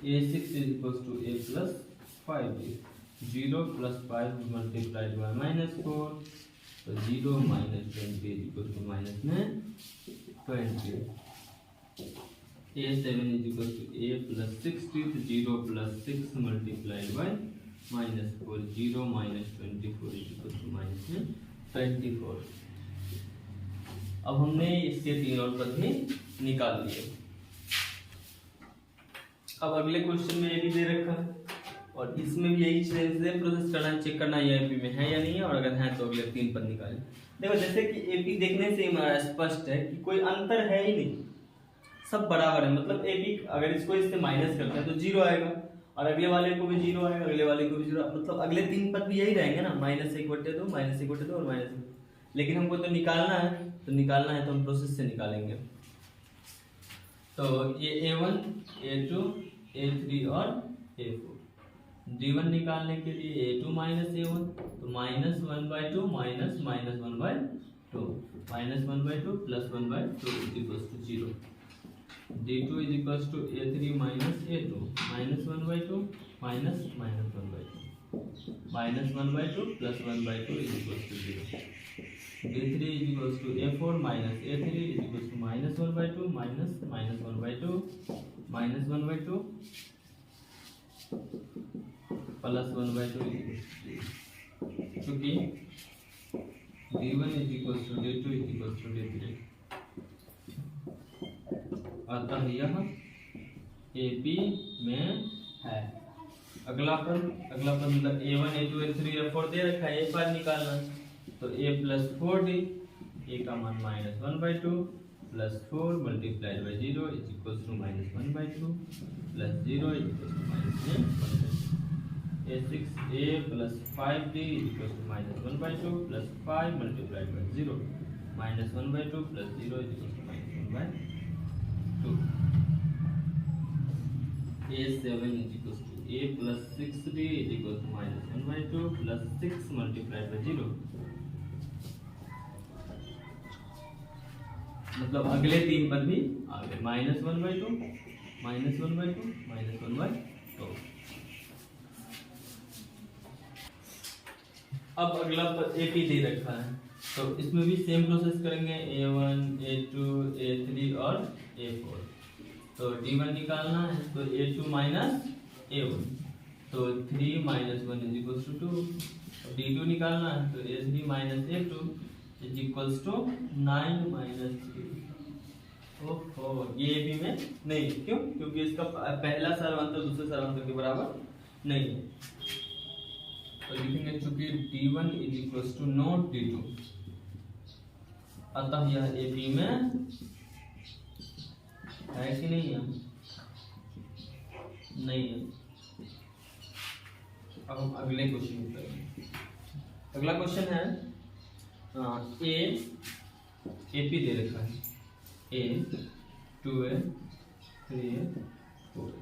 A6 is equal to A plus 5D। 0 plus 5 multiplied by minus 4, तो 0 minus 20 is equal to minus में 20। A7 is equal to A plus 60, तो 0 plus 6 multiplied by minus 4। 0 minus 24 is equal to minus में 24। अब हमने इसके 3 और पद भी निकाल लिए। अब अगले क्वेश्चन में ये भी दे रखा है और इसमें भी यही सेम प्रोसेस करना है, चेक करना है ये AP में है या नहीं है। और अगर है तो अगले 3 पद निकालें। देखो जैसे कि AP देखने से ही स्पष्ट है कि कोई अंतर है ही नहीं, सब बराबर है। मतलब AP अगर इसको इससे माइनस करते हैं तो 0 आएगा और अगले वाले को भी 0 आएगा, अगले वाले को भी 0। मतलब अगले 3 पद भी यही रहेंगे ना, -1/2 -1/2 और -1। लेकिन हमको तो निकालना है तो हम प्रोसेस से निकालेंगे। तो ये A1, A2, A3 और A4। D1 निकालने के लिए A2 माइनस A1, तो -1/2 minus -1/2 -1/2 plus 1/2 is equal to 0। D2 is equal to A3 minus A2 -1/2 minus -1/2 -1/2 plus 1/2 is equal to 0। D3 is equals to A4 minus A3 is equals to -1/2 minus -1/2 minus 1/2 plus 1/2 is equals to 3, क्योंकि D1 is equals to D2 is equals to D3। अतः यह AP में है। अगला पर मतलब A1 A2 A3 A4 दे रखा है, A5 निकालना, तो A प्लस 4D, A का मान -1/2 plus 4 multiplied by 0 is equals to -1/2 plus 0 is equals to -1/2। A6A plus 5D is equals to -1/2 plus 5 multiplied by 0 -1/2 plus 0 is equals to -1/2। A7 is equals to A plus 6B is equals to -1/2 plus 6 multiplied by 0। मतलब अगले तीन पद भी आ गए, -1/2 -1/2 -1/2। अब अगला पद AP दे रखा है, तो इसमें भी सेम प्रोसेस करेंगे, A1 A2 A3 और A4। तो D1 निकालना है, तो A2 माइनस A1, तो 3 minus 1 is equals to 2। D2 निकालना है, तो A3 minus A2 is equals to 9 minus 3। ओहो, ये AP में नहीं, क्यों? क्योंकि इसका पहला सर्वांतर दूसरे सर्वांतर के बराबर नहीं है। तो लिखेंगे चूंकि D1 is equals to not D2, अतः यह AP में है कि नहीं है? नहीं है। अब हम अगले क्वेश्चन करेंगे। अगला क्वेश्चन है AP दे रखा है, A 2A 3A 4A,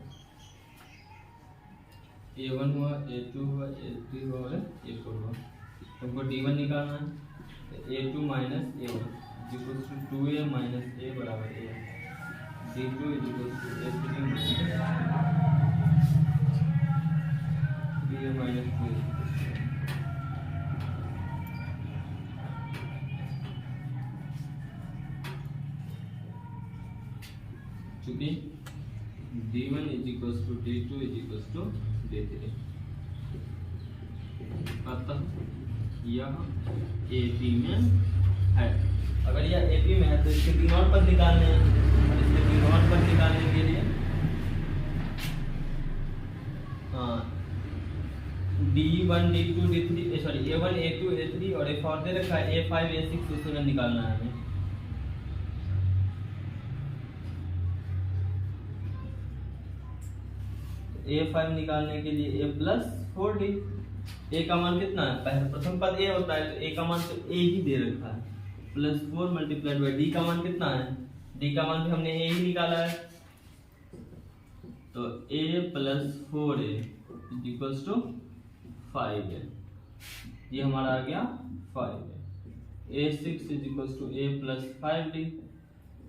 A1 हुआ A2 हुआ A3 हुआ A4 हुआ। हमको D1 निकालना है, A2 minus A1 equals to 2A minus A बराबर A। D2 is equals to A3 minus 3A minus 2 is equals to, चूंकि D1 is equals to D2 is equals to D3, अतः यह AP में है। अगर यह AP में है तो इसके तीन और पद निकालने हैं, और इसके तीन और पद निकालने के लिए D1 D2 D3 sorry A1 A2 A3 और A4 दे रखा है, A5 A6 उसमें निकालना है हमें। A5 निकालने के लिए A प्लस 4D, A का मान कितना है? पहले प्रथम पद A होता है, तो A का मान तो A ही दे रखा है, प्लस 4 मल्टीप्लाइड बाई D का मान कितना है? D का मान भी हमने A ही निकाला है, तो A plus 4A is equals to 5A, ये हमारा आ गया 5A। A6 is equals to A plus 5D,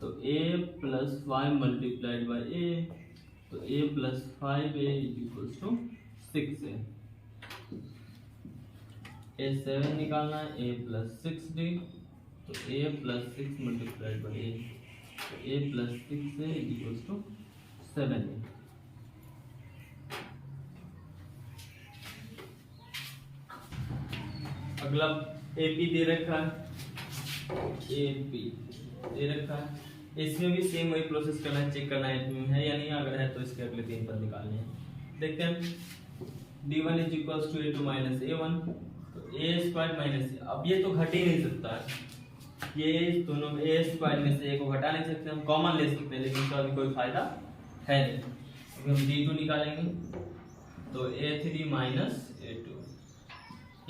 तो A plus 5 multiplied by A, तो A plus 5A is equals to 6A। A7 निकालना है, A प्लस 6D, तो A plus 6 multiplied by A, तो A plus 6A is equals to 7A। अगला AP दे रखा है, AP दे रखा है, इसमें भी सेम वही प्रोसेस करना है, चेक करना है या नहीं, अगर है तो इसके अगले तीन पद निकालने हैं। देखते हैं, D1 is equals to A2 minus A1, तो A स्क्वायर माइनस, अब ये तो घट ही नहीं सकता है, ये दोनों A स्क्वायर में से A को घटा नहीं सकते, हम कॉमन ले सकते हैं, लेकिन इसका अभी कोई फायदा है नहीं। अभी हम D2 निकालेंगे, तो A3 minus A2,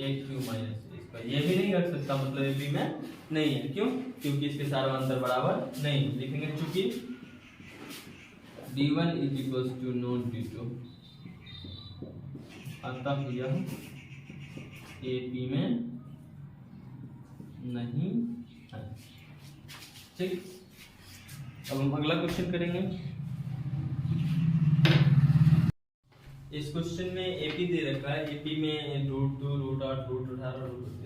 A3 minus A, ये भी नहीं घट सकता, मतलब AP में नहीं है। क्यों? क्योंकि इसके सार्वंतर बराबर नहीं। लिखेंगे चूंकि D1 is equals to not D2, अतः यह AP में नहीं है। ठीक, अब हम अगला क्वेश्चन करेंगे। इस क्वेश्चन में AP दे रखा है, AP में √2 √8 √18 √19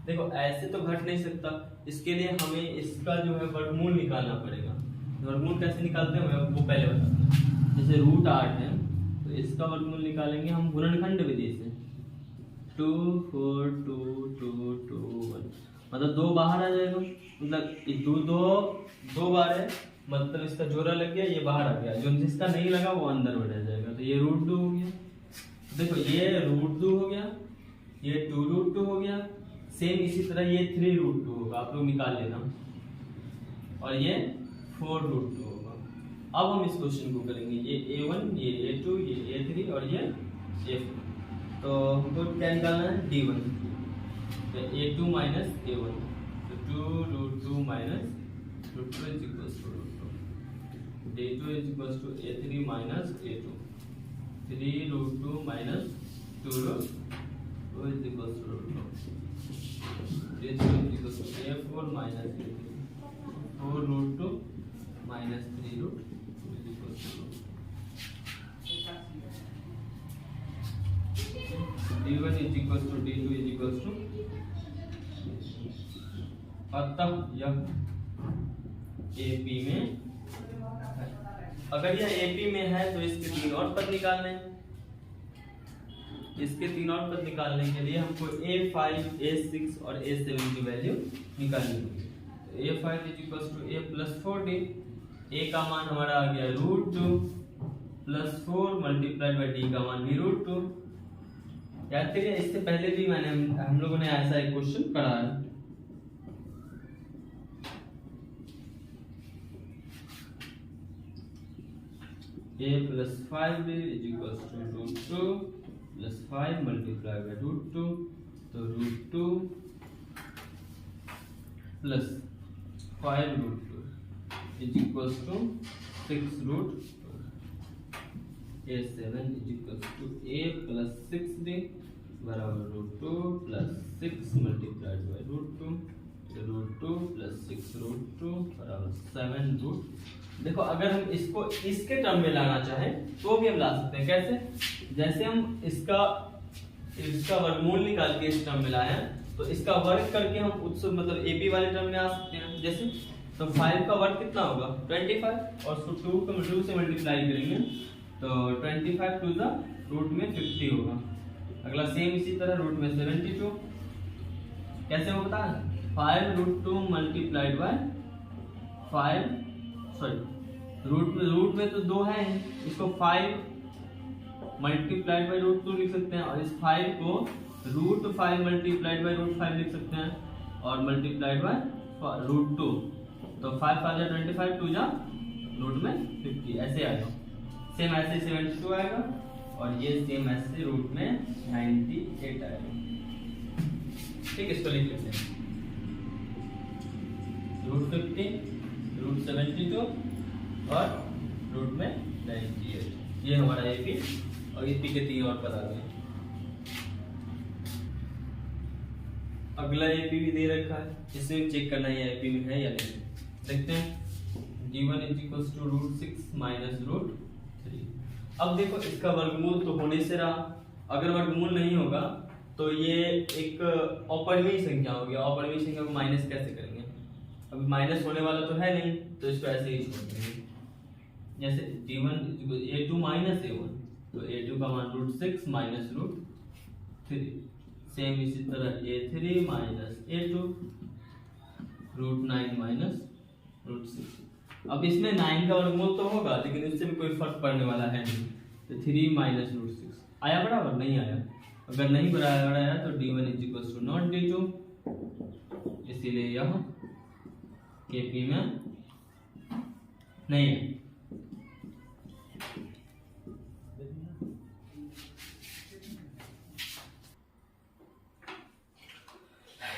देखो ऐसे तो घट नहीं सकता, इसके लिए हमें इसका जो है वर्गमूल निकालना पड़ेगा। वर्गमूल कैसे निकालते हैं वो पहले बताते हैं। जैसे रूट 8 है तो इसका वर्गमूल निकालेंगे हम गुणनखंड विधि से। 2 4 2 2 2 1 मतलब 2 बाहर आ जाएगा, मतलब दो बार है, मतलब इसका जोड़ा लग गया, ये बाहर आ गया, जो जिसका नहीं लगा वो अंदर बढ़ जाएगा, तो ये √2 हो गया। देखो ये √2 हो गया, ये 2√2 हो गया, सेम इसी तरह ये 3√2 होगा, आप लोग निकाल लेना, और ये 4√2 होगा। अब हम इस क्वेश्चन को करेंगे, ये A1 ये A2 ये A3 और ये A4, तो हमको क्या निकालना है D1, तो A2 माइनस A1, तो 2√2 minus √2 is equal to √2, D2 is equal to A3 minus A2, 3√2 minus 2√2 is equal to √2, D2 is equal to A4 minus A3, 4√2 minus 3√2 is equal to D1 is equal to D2 is equal to, अतः यह AP में है। अगर यह AP में है तो इसके 3 और पद निकालने हैं। इसके 3 और पद निकालने के लिए हमको A5 A6 और A7 की वैल्यू निकालनी होगी। A5 is equal to A plus 4D, A का मान हमारा आ गया √2 प्लस 4 मल्टीप्लाइड बाई D का मान भी √2। याद करिए इससे पहले भी हम लोगों ने ऐसा एक क्वेश्चन पढ़ा है। A plus 5D is equal to √2 plus 5 multiplied by √2, तो √2 plus 5√2 is equal to 6√2। A7 is equal to A plus 6D बराबर √2 प्लस 6 मल्टीप्लाइड बाई √2, √2 प्लस 6√2 बराबर 7√2। देखो अगर हम इसको इसके टर्म में लाना चाहें तो भी हम ला सकते हैं। कैसे? जैसे हम इसका वर्गमूल निकाल के इस टर्म में लाए हैं तो इसका वर्ग करके हम उत्सव मतलब AP वाले टर्म में आ सकते हैं। जैसे तो 5 का वर्ग कितना होगा 25, और 2 को 2 से मल्टीप्लाई करेंगे तो 25 टू द रूट में 50 होगा। अगला सेम इसी तरह रूट में 72 कैसे हो बता 5√2 मल्टीप्लाइड बाय 5 सॉरी रूट में तो 2 है, इसको 5 मल्टीप्लाइड बाय √2 लिख सकते हैं, और इस 5 को √5 मल्टीप्लाइड बाय √5 लिख सकते हैं, और मल्टीप्लाइड बाय √2, तो 5 5 जा 25 2 जा रूट में 50 ऐसे आएगा। सेम ऐसे 72 आएगा, और ये सेम ऐसे रूट में 98 आएगा। ठीक, इसको लिख लेते हैं √50 √72 और रूट में 98। ये हमारा AP, और AP के 3 और पद आ गए। अगला AP भी दे रखा है, इसमें चेक करना है AP में है या नहीं। देखते हैं D1 is equal to √6 minus √3। अब देखो इसका वर्गमूल तो होने से रहा, अगर वर्गमूल नहीं होगा तो ये एक अपरिमेय संख्या होगी। अपरिमेय संख्या को माइनस कैसे करेंगे, अभी माइनस होने वाला तो है नहीं, तो इसको ऐसे ही छोड़ देंगे। जैसे D1 A2 माइनस A1, तो A2 का मान √6 माइनस √3, सेम इसी तरह A3 माइनस A2 √9 माइनस √6। अब इसमें 9 का वर्गमूल तो होगा, लेकिन इससे भी कोई फर्क पड़ने वाला है नहीं, तो 3 माइनस √6 आया बराबर, नहीं आया। अगर नहीं बराबर आया तो D1 is equal to not D2, इसीलिए यह AP में नहीं है।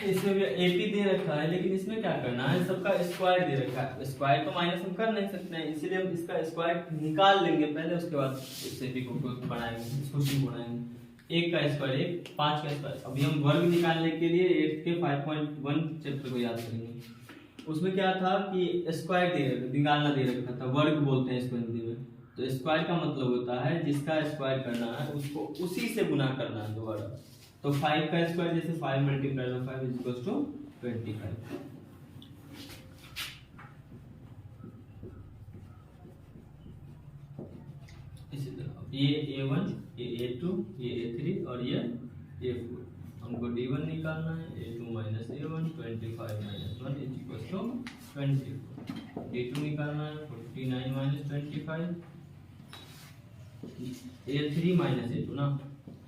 इसमें भी AP दे रखा है, लेकिन इसमें क्या करना है, सबका स्क्वायर दे रखा है। स्क्वायर को माइनस हम कर नहीं सकते हैं, इसीलिए हम इसका स्क्वायर निकाल लेंगे पहले, उसके बाद इस AP को बनाएंगे, इसको सी बनाएंगे। 1 का स्क्वायर 1, 5 का स्क्वायर। अभी हम वर्ग निकालने के लिए 8 के 5.1 चैप्टर को याद करेंगे। उसमें क्या था कि स्क्वायर दे रखा, निकालना दे रखा था, वर्ग बोलते हैं इसको हिंदी में। तो स्क्वायर का मतलब होता है जिसका स्क्वायर करना है उसको उसी से गुना करना है दोबारा। तो 5 का स्क्वायर जैसे 5 multiply by 5 is equal to 25। इसी तरह ये A1, ये A2, ये A3 और ये A4। हमको D1 निकालना है। A2 minus A1 25 minus 1 is equal to 24। D2 निकालना है 49 माइनस 25। A3 माइनस A2 ना,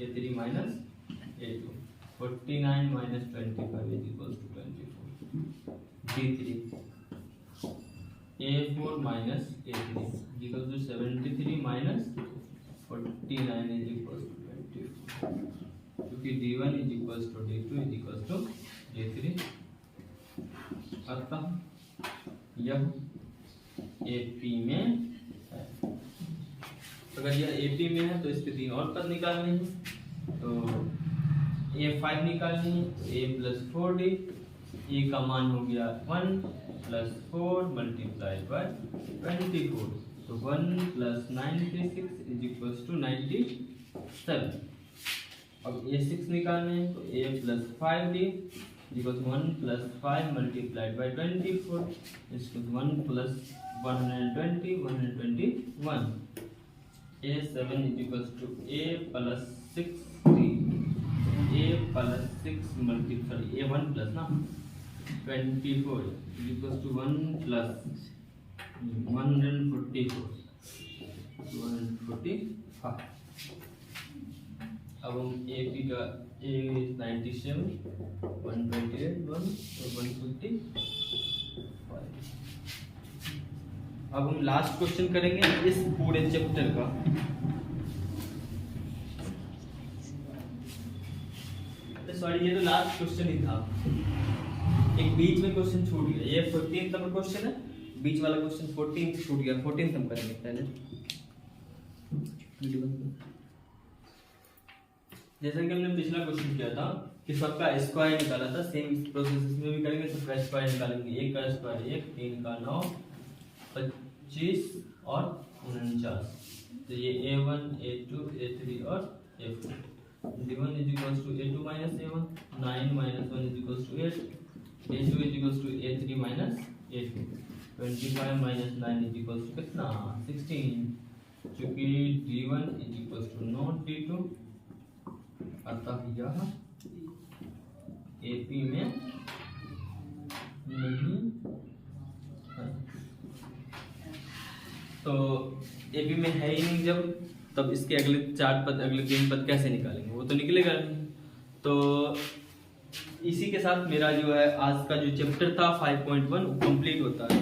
A3 minus A2 49 minus 25 is equal to 24। D3 A4 minus A3 equal to 73 minus 49 is equal to 24, क्योंकि D1 is equal to D2 is equal to D3। अतः यह AP में है। अगर यह AP में है तो इसके 3 और पद निकालने हैं। तो A5 निकालनी है, A प्लस 4D, ए का मान हो गया 1 प्लस 4 मल्टीप्लाई बाय 24, तो 1 प्लस 96 इज इक्वल टू 97। अब A6 निकालने हैं, तो A plus 5D equal to 1 plus 5 multiplied by 24 is 1 plus 120 121। A7 is equal to A plus 6D, A plus 6 multiply A1 plus ना 24 इक्वल टू 1 प्लस 144 145। अब हम AP का A 97 128 1 और 155। अब हम लास्ट क्वेश्चन करेंगे इस पूरे चैप्टर का। सॉरी, ये तो लास्ट क्वेश्चन ही था, एक बीच में क्वेश्चन छूट गया। ये 14th नंबर क्वेश्चन है, बीच वाला क्वेश्चन 14th छूट गया। 14th हम करेंगे पहले। जैसा कि हमने पिछला क्वेश्चन किया था कि सबका स्क्वायर निकाला था, सेम प्रोसेस इसमें भी करेंगे। सबका स्क्वायर निकालेंगे। 1 का स्क्वायर 1, 3 का 9, 25 और 49। तो ये A1 A2 A3 और A4। D1 is equals to A2 minus A1, 9 minus 1 is equals to 8, A2 is equals to A3 minus A2, 25 minus 9 is equals to कितना 16, चूँकि D1 is equals to not D2, अतः यह AP में नहीं है। तो AP में है ही नहीं जब, तब इसके अगले 4 पद, अगले 3 पद कैसे निकालेंगे? वो तो निकलेगा नहीं। तो इसी के साथ मेरा जो है आज का जो चैप्टर था 5.1 कंप्लीट होता है।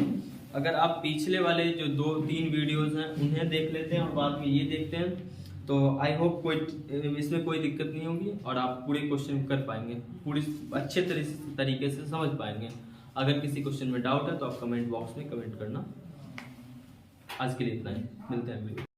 अगर आप पिछले वाले जो 2-3 वीडियोस हैं उन्हें देख लेते हैं और बाद में ये देखते हैं, तो आई होप कोई इसमें कोई दिक्कत नहीं होगी और आप पूरे क्वेश्चन कर पाएंगे, पूरी अच्छे तरीके से समझ पाएंगे। अगर किसी क्वेश्चन में डाउट है तो आप कमेंट बॉक्स में कमेंट करना। आज के लिए इतना ही, मिलते हैं अगले।